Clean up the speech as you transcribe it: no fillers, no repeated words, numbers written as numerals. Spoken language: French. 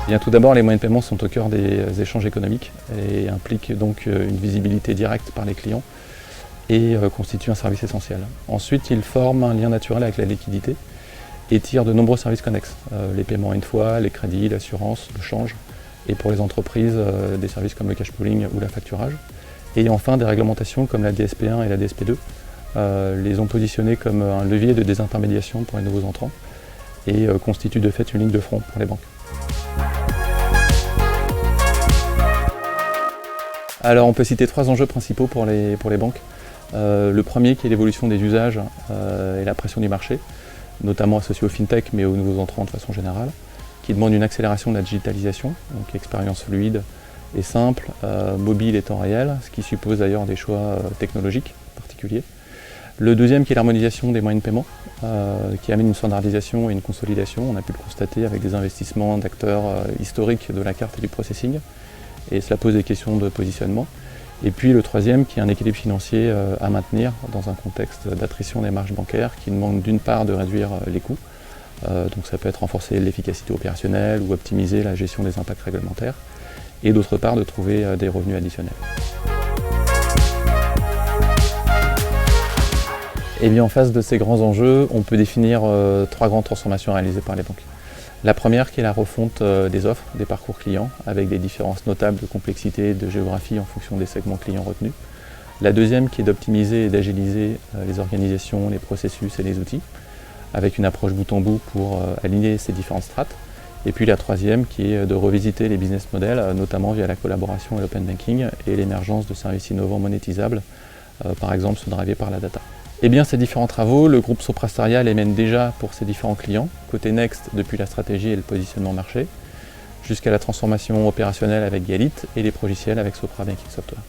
Bien, tout d'abord, les moyens de paiement sont au cœur des échanges économiques et impliquent donc une visibilité directe par les clients et constituent un service essentiel. Ensuite, ils forment un lien naturel avec la liquidité et tirent de nombreux services connexes. Les paiements à une fois, les crédits, l'assurance, le change, et pour les entreprises, des services comme le cash pooling ou la facturage. Et enfin, des réglementations comme la DSP1 et la DSP2 les ont positionnés comme un levier de désintermédiation pour les nouveaux entrants et constituent de fait une ligne de front pour les banques. Alors on peut citer 3 enjeux principaux pour les banques. Le premier qui est l'évolution des usages et la pression du marché, notamment associée aux fintech mais aux nouveaux entrants de façon générale, qui demande une accélération de la digitalisation, donc expérience fluide et simple, mobile et temps réel, ce qui suppose d'ailleurs des choix technologiques particuliers. Le deuxième qui est l'harmonisation des moyens de paiement, qui amène une standardisation et une consolidation. On a pu le constater avec des investissements d'acteurs historiques de la carte et du processing, et cela pose des questions de positionnement. Et puis le troisième qui est un équilibre financier à maintenir dans un contexte d'attrition des marges bancaires qui demande d'une part de réduire les coûts, donc ça peut être renforcer l'efficacité opérationnelle ou optimiser la gestion des impacts réglementaires, et d'autre part de trouver des revenus additionnels. Et bien en face de ces grands enjeux, on peut définir 3 grandes transformations réalisées par les banques. La première qui est la refonte des offres, des parcours clients, avec des différences notables de complexité et de géographie en fonction des segments clients retenus. La deuxième qui est d'optimiser et d'agiliser les organisations, les processus et les outils, avec une approche bout en bout pour aligner ces différentes strates. Et puis la troisième qui est de revisiter les business models, notamment via la collaboration et l'open banking et l'émergence de services innovants monétisables, par exemple ceux drivés par la data. Et bien ces différents travaux, le groupe Sopra Steria les mène déjà pour ses différents clients, côté Next depuis la stratégie et le positionnement marché, jusqu'à la transformation opérationnelle avec Galit et les logiciels avec Sopra Banking Software.